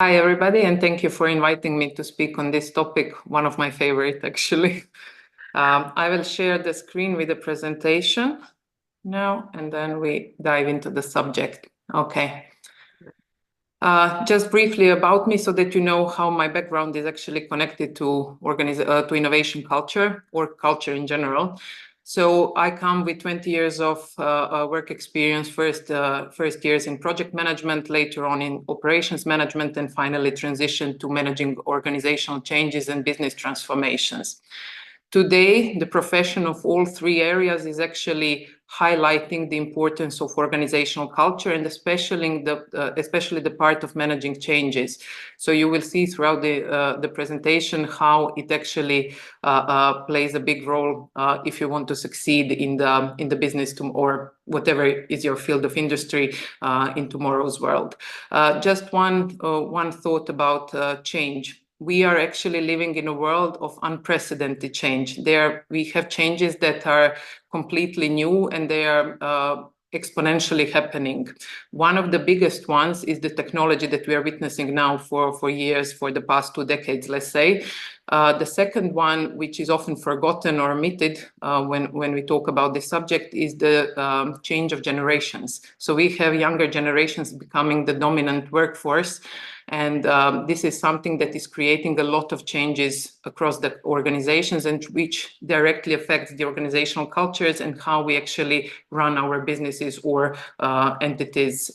Hi, everybody, and thank you for inviting me to speak on this topic, one of my favorite, actually. I will share the screen with the presentation now, and then we dive into the subject. Okay. Just briefly about me so that you know how my background is actually connected to innovation culture or culture in general. So I come with 20 years of work experience, first years in project management, later on in operations management, and finally transitioned to managing organizational changes and business transformations. Today, the profession of all three areas is actually highlighting the importance of organizational culture and especially the part of managing changes. So you will see throughout the presentation how it actually plays a big role if you want to succeed in the business or whatever is your field of industry in tomorrow's world. Just one thought about change. We are actually living in a world of unprecedented change. We have changes that are completely new and they are exponentially happening. One of the biggest ones is the technology that we are witnessing now for years, for the past 2 decades, let's say. The second one, which is often forgotten or omitted when we talk about this subject, is the change of generations. So we have younger generations becoming the dominant workforce. And this is something that is creating a lot of changes across the organizations and which directly affects the organizational cultures and how we actually run our businesses or entities.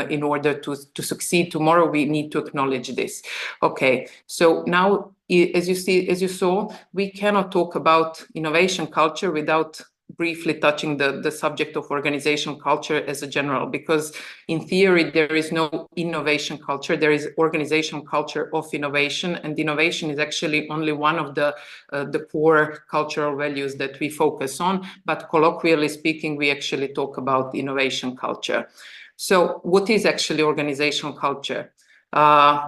In order to succeed tomorrow, we need to acknowledge this. Okay, so now, as you saw, we cannot talk about innovation culture without briefly touching the subject of organizational culture as a general, because in theory, there is no innovation culture, there is organizational culture of innovation, and innovation is actually only one of the core cultural values that we focus on, but colloquially speaking, we actually talk about innovation culture. So what is actually organizational culture?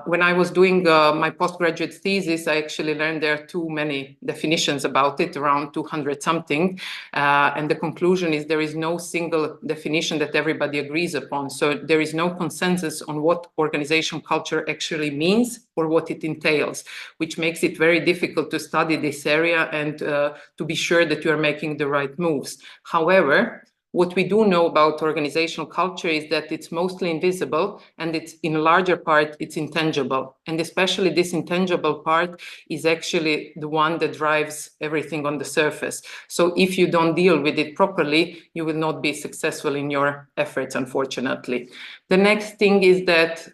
When I was doing my postgraduate thesis, I actually learned there are too many definitions about it, around 200 something. And the conclusion is there is no single definition that everybody agrees upon. So there is no consensus on what organizational culture actually means or what it entails, which makes it very difficult to study this area and to be sure that you are making the right moves. However, what we do know about organizational culture is that it's mostly invisible and it's in a larger part, it's intangible. And especially this intangible part is actually the one that drives everything on the surface. So if you don't deal with it properly, you will not be successful in your efforts, unfortunately. The next thing is that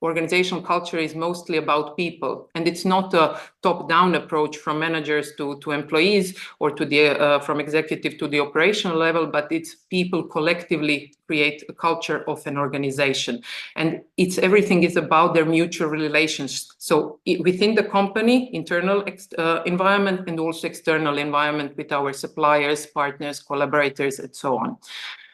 organizational culture is mostly about people, and it's not a top-down approach from managers to employees or to from executive to the operational level, but it's people collectively create a culture of an organization, and everything is about their mutual relations. So within the company, internal environment and also external environment with our suppliers, partners, collaborators, and so on.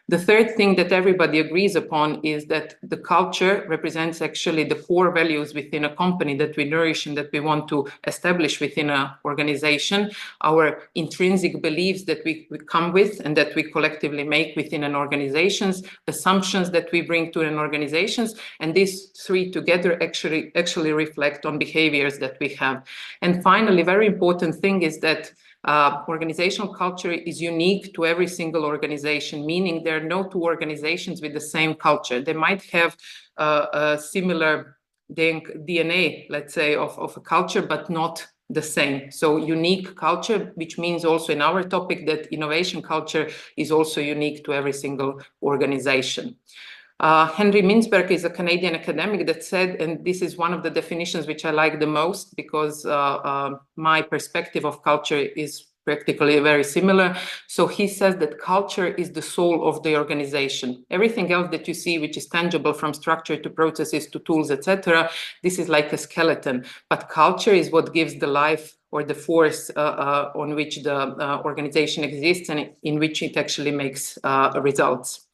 The third thing that everybody agrees upon is that the culture represents actually the core values within a company that we nourish and that we want to establish within an organization, our intrinsic beliefs that we come with and that we collectively make within an organization, assumptions that we bring to an organization, and these three together actually reflect on behaviors that we have. And finally, very important thing is that organizational culture is unique to every single organization, meaning there are no two organizations with the same culture. They might have a similar DNA, let's say, of a culture, but not the same. So unique culture, which means also in our topic that innovation culture is also unique to every single organization. Henry Mintzberg is a Canadian academic that said, and this is one of the definitions which I like the most because my perspective of culture is practically very similar. So he says that culture is the soul of the organization. Everything else that you see, which is tangible from structure to processes to tools, etc., this is like a skeleton. But culture is what gives the life or the force on which the organization exists and in which it actually makes results.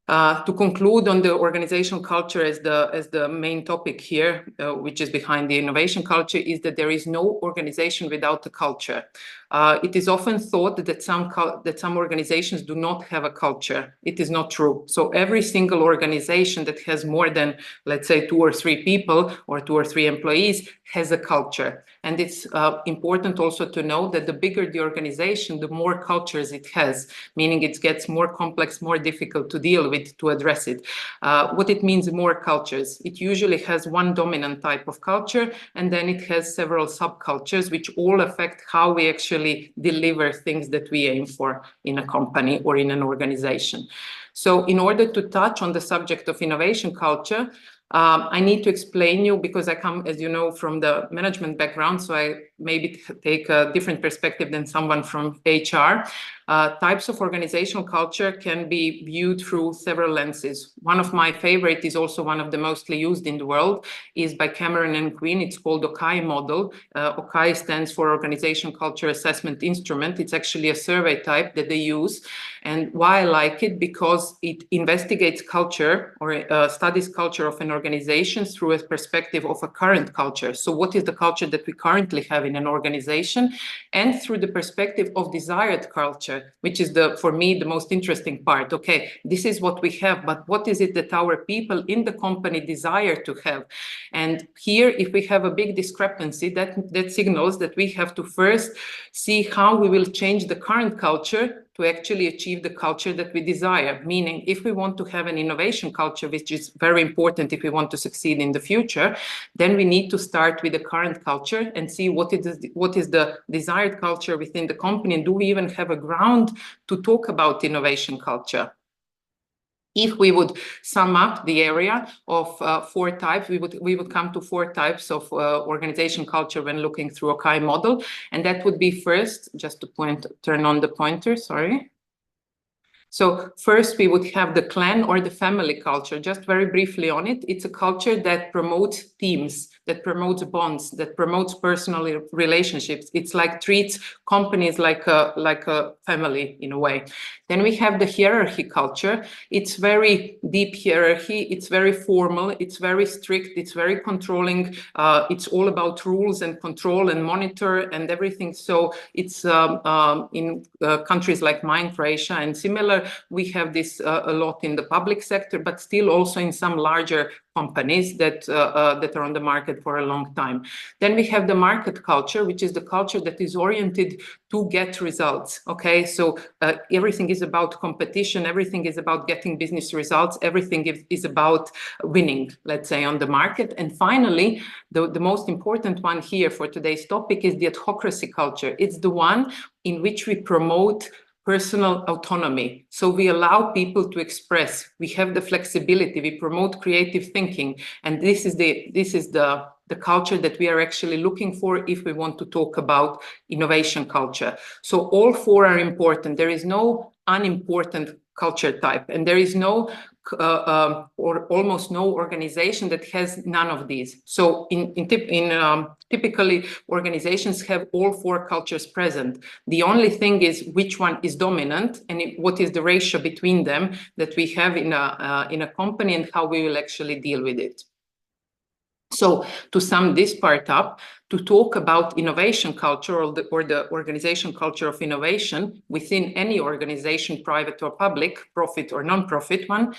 To conclude on the organizational culture as the main topic here, which is behind the innovation culture, is that there is no organization without a culture. It is often thought that some organizations do not have a culture. It is not true. So every single organization that has more than, let's say, 2 or 3 people or 2 or 3 employees has a culture. And it's important also to know that the bigger the organization, the more cultures it has, meaning it gets more complex, more difficult to deal with, to address it. What it means, more cultures. It usually has one dominant type of culture, and then it has several subcultures, which all affect how we actually deliver things that we aim for in a company or in an organization. So in order to touch on the subject of innovation culture, I need to explain you, because I come, as you know, from the management background, so I maybe take a different perspective than someone from HR. Types of organizational culture can be viewed through several lenses. One of my favorite is also one of the mostly used in the world, is by Cameron and Quinn. It's called OCAI model. OCAI stands for Organization Culture Assessment Instrument. It's actually a survey type that they use. And why I like it? Because it investigates culture, or studies culture of an organization through a perspective of a current culture. So what is the culture that we currently have in an organization? And through the perspective of desired culture, which is, for me, the most interesting part. Okay, this is what we have, but what is it that our people in the company desire to have? And here, if we have a big discrepancy, that signals that we have to first see how we will change the current culture to actually achieve the culture that we desire. Meaning, if we want to have an innovation culture, which is very important if we want to succeed in the future, then we need to start with the current culture and see what is the desired culture within the company, and do we even have a ground to talk about innovation culture. If we would sum up the area of 4 types, we would come to 4 types of organization culture when looking through a OCAI model. And that would be, first, just to turn on the pointer, sorry. So first, we would have the clan or the family culture. Just very briefly on it, it's a culture that promotes teams, that promotes bonds, that promotes personal relationships. It's like treats companies like a family in a way. Then we have the hierarchy culture. It's very deep hierarchy. It's very formal. It's very strict. It's very controlling. It's all about rules and control and monitor and everything. So it's in countries like mine, Croatia, and similar. We have this a lot in the public sector, but still also in some larger companies that are on the market for a long time. Then we have the market culture, which is the culture that is oriented to get results. Okay, so everything is about competition, everything is about getting business results, everything is about winning, let's say, on the market. And finally, the most important one here for today's topic is the adhocracy culture. It's the one in which we promote personal autonomy. So we allow people to express. We have the flexibility. We promote creative thinking, and this is the culture that we are actually looking for if we want to talk about innovation culture. So all 4 are important. There is no unimportant culture type, and there is no or almost no organization that has none of these. So typically organizations have all 4 cultures present. The only thing is which one is dominant and what is the ratio between them that we have in a company, and how we will actually deal with it. So to sum this part up, to talk about innovation culture or the organization culture of innovation within any organization, private or public, profit or non-profit one,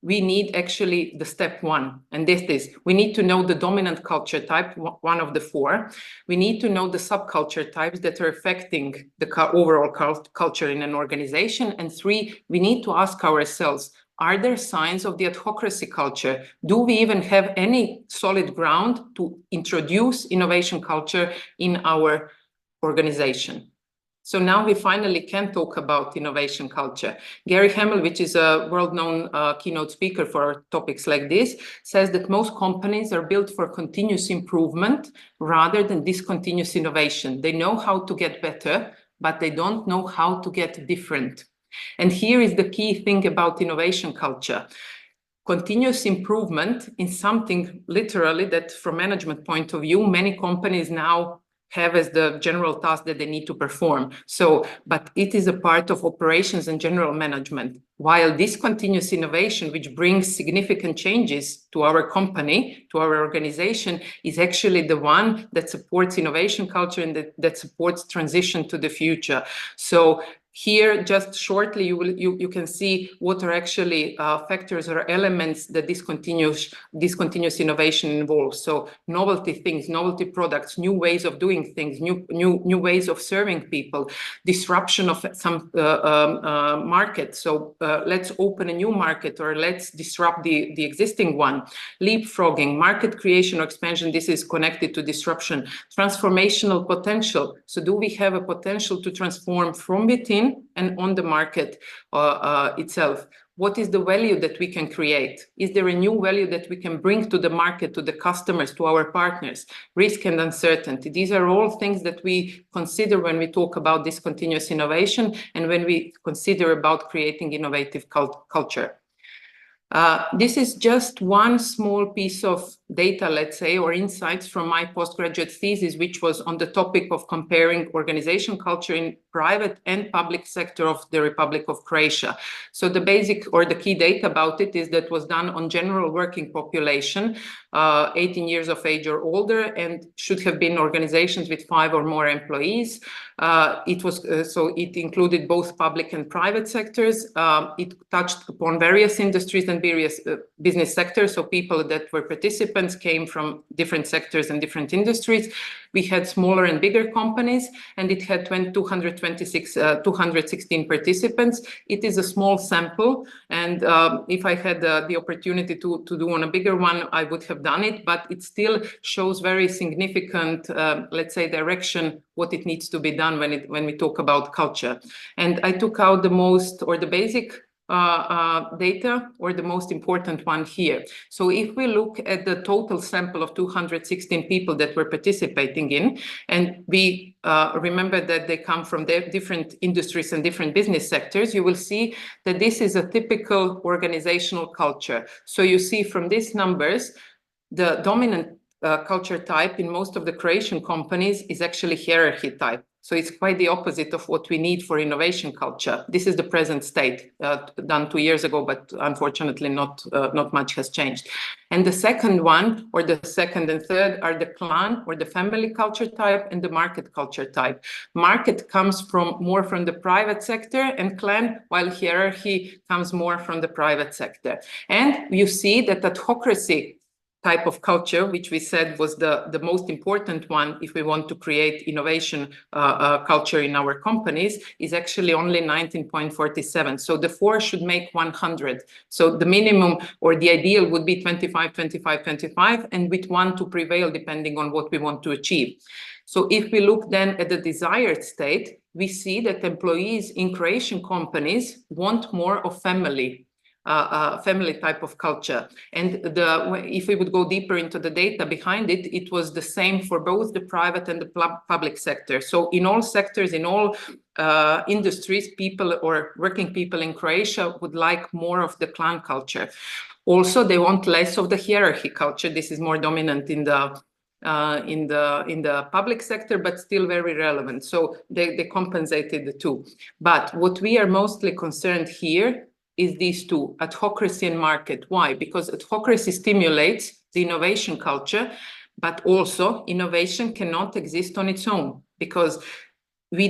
we need actually the step 1. And this is, we need to know the dominant culture type, one of the 4. We need to know the subculture types that are affecting the overall culture in an organization. And 3, we need to ask ourselves, are there signs of the adhocracy culture? Do we even have any solid ground to introduce innovation culture in our organization? So now we finally can talk about innovation culture. Gary Hamel, which is a world-known keynote speaker for topics like this, says that most companies are built for continuous improvement rather than discontinuous innovation. They know how to get better, but they don't know how to get different. And here is the key thing about innovation culture. Continuous improvement is something literally that from management point of view, many companies now have as the general task that they need to perform. So, but it is a part of operations and general management. While this continuous innovation, which brings significant changes to our company, to our organization, is actually the one that supports innovation culture and that supports transition to the future. So here, just shortly, you can see what are actually factors or elements that this continuous innovation involves. So novelty things, novelty products, new ways of doing things, new ways of serving people, disruption of some market. So let's open a new market, or let's disrupt the existing one. Leapfrogging, market creation or expansion. This is connected to disruption. Transformational potential. So do we have a potential to transform from within and on the market itself? What is the value that we can create? Is there a new value that we can bring to the market, to the customers, to our partners? Risk and uncertainty. These are all things that we consider when we talk about this continuous innovation and when we consider about creating innovative culture. This is just one small piece of data, let's say, or insights from my postgraduate thesis, which was on the topic of comparing organization culture in private and public sector of the Republic of Croatia. So the basic or the key data about it is that was done on general working population, 18 years of age or older, and should have been organizations with 5 or more employees. It included both public and private sectors. It touched upon various industries and various business sectors. So people that were participants came from different sectors and different industries. We had smaller and bigger companies, and it had 216 participants. It is a small sample, and if I had the opportunity to do on a bigger one, I would have done it, but it still shows very significant, let's say, direction, what it needs to be done when we talk about culture. And I took out the most, or the basic data, or the most important one here. So if we look at the total sample of 216 people that were participating in, and we remember that they come from different industries and different business sectors, you will see that this is a typical organizational culture. So you see from these numbers, the dominant culture type in most of the Croatian companies is actually hierarchy type. So it's quite the opposite of what we need for innovation culture. This is the present state, done 2 years ago, but unfortunately not much has changed. And the second one, or the second and third, are the clan or the family culture type and the market culture type. Market comes more from the private sector, and clan, while hierarchy comes more from the private sector. And you see that adhocracy type of culture, which we said was the most important one if we want to create innovation culture in our companies, is actually only 19.47. So the 4 should make 100. So the minimum or the ideal would be 25, 25, 25, and with 1 to prevail depending on what we want to achieve. So if we look then at the desired state, we see that employees in Croatian companies want more of family type of culture. And if we would go deeper into the data behind it, it was the same for both the private and the public sector. So in all sectors, in all industries, people or working people in Croatia would like more of the clan culture. Also, they want less of the hierarchy culture. This is more dominant in the public sector, but still very relevant. So they compensated the two. But what we are mostly concerned here is these two, adhocracy and market. Why? Because adhocracy stimulates the innovation culture, but also innovation cannot exist on its own, because we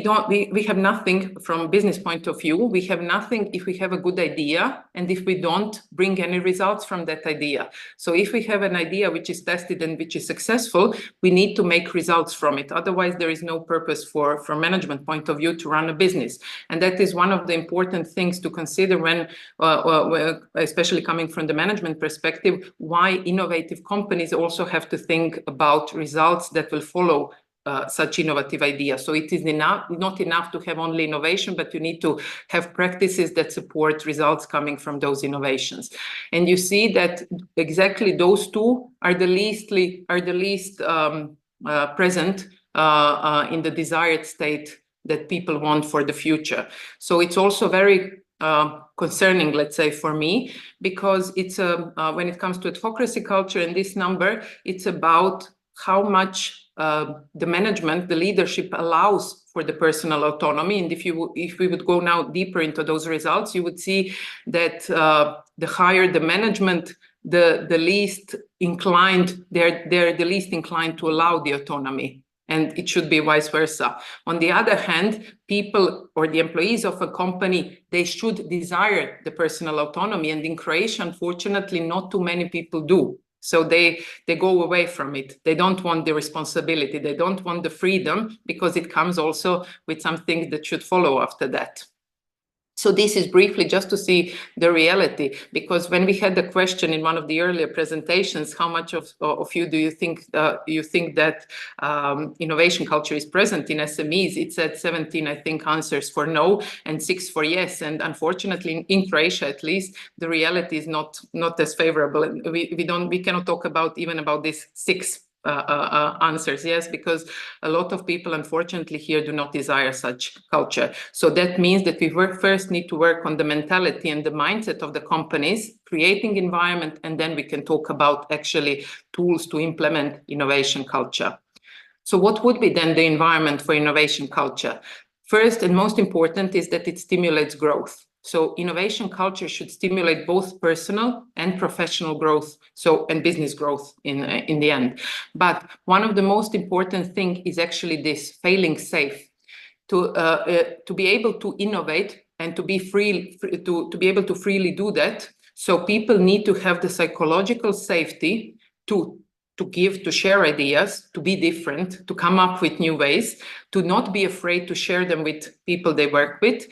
have nothing from business point of view. We have nothing if we have a good idea and if we don't bring any results from that idea. So if we have an idea which is tested and which is successful, we need to make results from it. Otherwise, there is no purpose from management point of view to run a business. And that is one of the important things to consider when, especially coming from the management perspective, why innovative companies also have to think about results that will follow such innovative ideas. So it is not enough to have only innovation, but you need to have practices that support results coming from those innovations. And you see that exactly those two are the least present in the desired state that people want for the future. So it's also very concerning, let's say, for me, because it's when it comes to adhocracy culture and this number, it's about how much the management, the leadership allows for the personal autonomy. And if we would go now deeper into those results, you would see that the higher the management, the least inclined, they're the least inclined to allow the autonomy. And it should be vice versa. On the other hand, people or the employees of a company, they should desire the personal autonomy. And in Croatia, unfortunately, not too many people do. So they go away from it. They don't want the responsibility. They don't want the freedom, because it comes also with some things that should follow after that. So this is briefly just to see the reality, because when we had the question in one of the earlier presentations, how much of you do you think that innovation culture is present in SMEs? It said 17, I think, answers for no and 6 for yes. And unfortunately, in Croatia, at least, the reality is not as favorable. We cannot talk even about this 6 answers, yes, because a lot of people, unfortunately, here do not desire such culture. So that means that we first need to work on the mentality and the mindset of the companies, creating environment, and then we can talk about actually tools to implement innovation culture. So what would be then the environment for innovation culture? First and most important is that it stimulates growth. So innovation culture should stimulate both personal and professional growth, and business growth in the end. But one of the most important things is actually this: failing safe. To be able to innovate and to be be able to freely do that. So people need to have the psychological safety to share ideas, to be different, to come up with new ways, to not be afraid to share them with people they work with,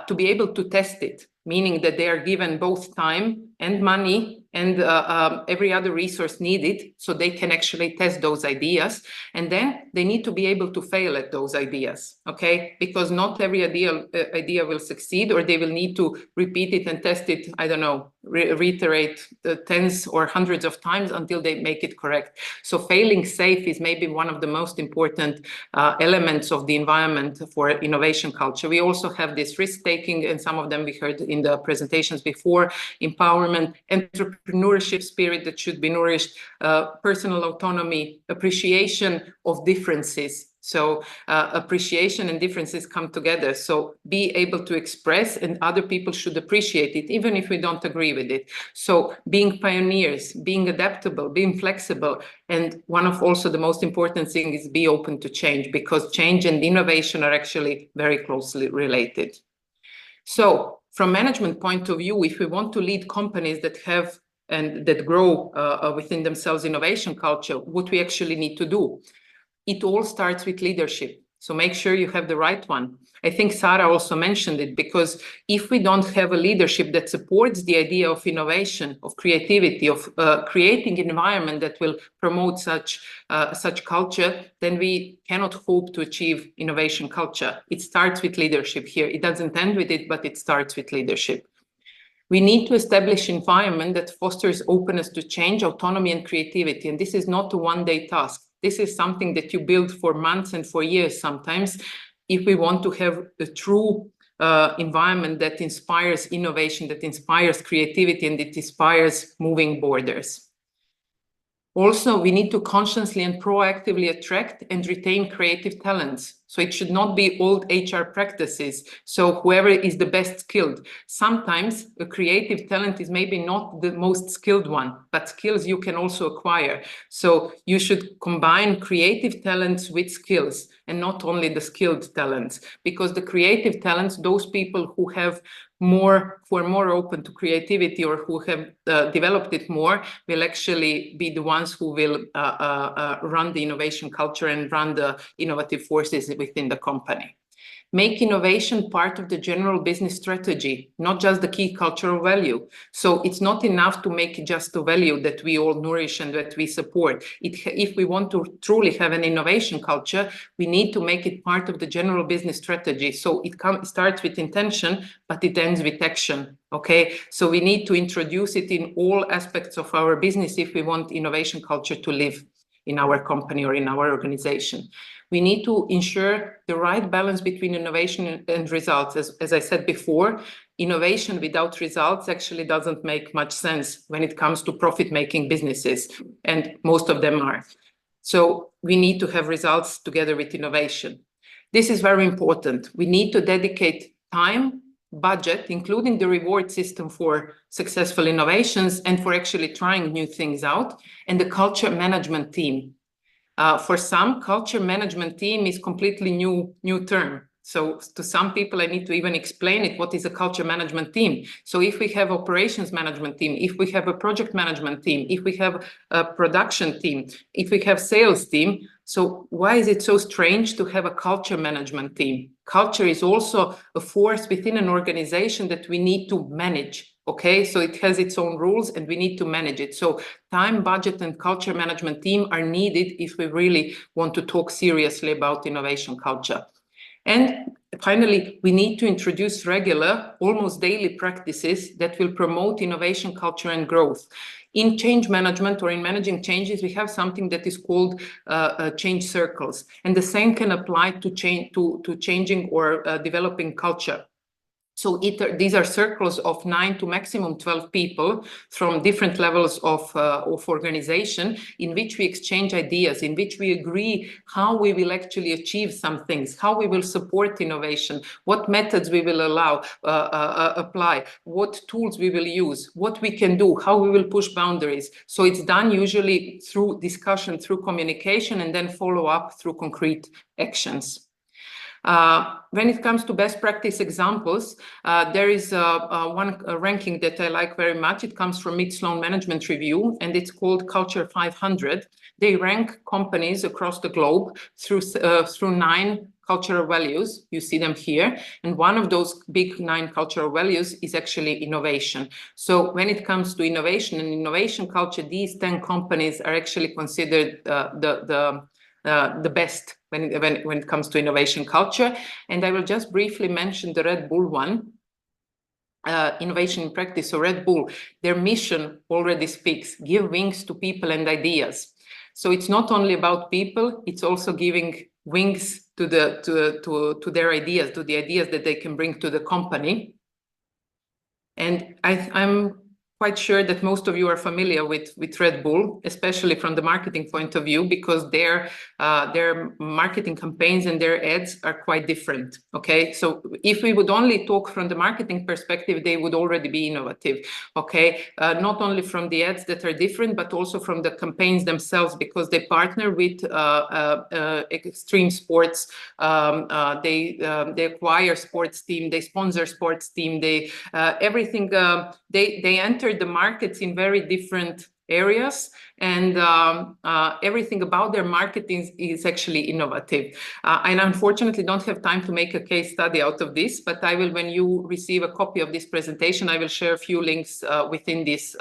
to be able to test it, meaning that they are given both time and money and every other resource needed, so they can actually test those ideas. And then they need to be able to fail at those ideas, okay? Because not every idea will succeed, or they will need to repeat it and test it, I don't know, reiterate tens or hundreds of times until they make it correct. So failing safe is maybe one of the most important elements of the environment for innovation culture. We also have this risk-taking, and some of them we heard in the presentations before: empowerment, entrepreneurship spirit that should be nourished, personal autonomy, appreciation of differences. So appreciation and differences come together. So be able to express, and other people should appreciate it, even if we don't agree with it. So being pioneers, being adaptable, being flexible. And one of also the most important things is be open to change, because change and innovation are actually very closely related. So from management point of view, if we want to lead companies that have and that grow within themselves innovation culture, what we actually need to do? It all starts with leadership. So make sure you have the right one. I think Sarah also mentioned it, because if we don't have a leadership that supports the idea of innovation, of creativity, of creating an environment that will promote such culture, then we cannot hope to achieve innovation culture. It starts with leadership here. It doesn't end with it, but it starts with leadership. We need to establish an environment that fosters openness to change, autonomy, and creativity. And this is not a one-day task. This is something that you build for months and for years sometimes, if we want to have a true environment that inspires innovation, that inspires creativity, and it inspires moving borders. Also, we need to consciously and proactively attract and retain creative talents. So it should not be old HR practices. So whoever is the best skilled. Sometimes a creative talent is maybe not the most skilled one, but skills you can also acquire. So you should combine creative talents with skills, and not only the skilled talents, because the creative talents, those people who are more open to creativity, or who have developed it more, will actually be the ones who will run the innovation culture and run the innovative forces within the company. Make innovation part of the general business strategy, not just the key cultural value. So it's not enough to make it just a value that we all nourish and that we support. If we want to truly have an innovation culture, we need to make it part of the general business strategy. So it starts with intention, but it ends with action. Okay, so we need to introduce it in all aspects of our business if we want innovation culture to live in our company or in our organization. We need to ensure the right balance between innovation and results. As I said before, innovation without results actually doesn't make much sense when it comes to profit-making businesses, and most of them are. So we need to have results together with innovation. This is very important. We need to dedicate time, budget, including the reward system for successful innovations and for actually trying new things out, and the culture management team. For some, culture management team is completely new term. So to some people, I need to even explain it. What is a culture management team? So if we have operations management team, if we have a project management team, if we have a production team, if we have sales team, so why is it so strange to have a culture management team? Culture is also a force within an organization that we need to manage. Okay, so it has its own rules and we need to manage it. So time, budget, and culture management team are needed if we really want to talk seriously about innovation culture. And finally, we need to introduce regular, almost daily practices that will promote innovation culture and growth. In change management or in managing changes, we have something that is called change circles. And the same can apply to changing or developing culture. So these are circles of 9 to maximum 12 people from different levels of organization, in which we exchange ideas, in which we agree how we will actually achieve some things, how we will support innovation, what methods we will apply, what tools we will use, what we can do, how we will push boundaries. So it's done usually through discussion, through communication, and then follow up through concrete actions. When it comes to best practice examples, there is one ranking that I like very much. It comes from Mid-Sloan Management Review, and it's called Culture 500. They rank companies across the globe through 9 cultural values. You see them here. And one of those big 9 cultural values is actually innovation. So when it comes to innovation and innovation culture, these 10 companies are actually considered the best when it comes to innovation culture. And I will just briefly mention the Red Bull one, innovation in practice. So Red Bull, their mission already speaks, give wings to people and ideas. So it's not only about people, it's also giving wings to their ideas, to the ideas that they can bring to the company. And I'm quite sure that most of you are familiar with Red Bull, especially from the marketing point of view, because their marketing campaigns and their ads are quite different. Okay, so if we would only talk from the marketing perspective, they would already be innovative. Okay, not only from the ads that are different, but also from the campaigns themselves, because they partner with extreme sports. They acquire sports team, they sponsor sports team, they everything. They enter the markets in very different areas, and everything about their marketing is actually innovative. And unfortunately don't have time to make a case study out of this, but I will, when you receive a copy of this presentation, I will share a few links within this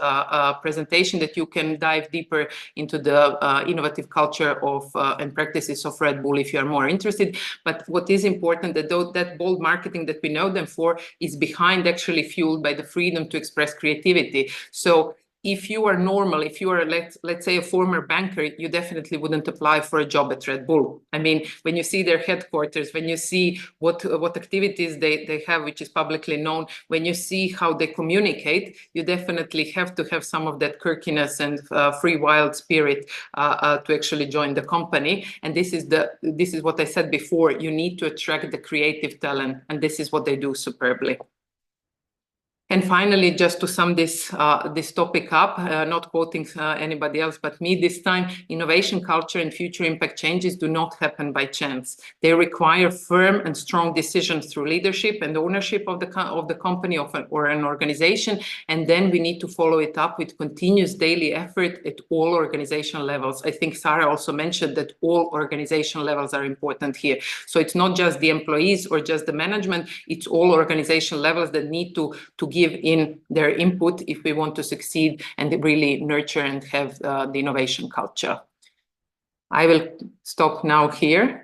presentation that you can dive deeper into the innovative culture of and practices of Red Bull if you are more interested. But what is important, that bold marketing that we know them for is behind actually fueled by the freedom to express creativity. So if you are normal, if you are, let's say, a former banker, you definitely wouldn't apply for a job at Red Bull. I mean, when you see their headquarters, when you see what activities they have, which is publicly known, when you see how they communicate, you definitely have to have some of that quirkiness and free wild spirit to actually join the company. And this is what I said before. You need to attract the creative talent, and this is what they do superbly. And finally, just to sum this topic up, not quoting anybody else but me this time, innovation culture and future impact changes do not happen by chance. They require firm and strong decisions through leadership and ownership of the company or an organization. And then we need to follow it up with continuous daily effort at all organizational levels. I think Sarah also mentioned that all organizational levels are important here. So it's not just the employees or just the management, it's all organizational levels that need to give in their input if we want to succeed and really nurture and have the innovation culture. I will stop now here.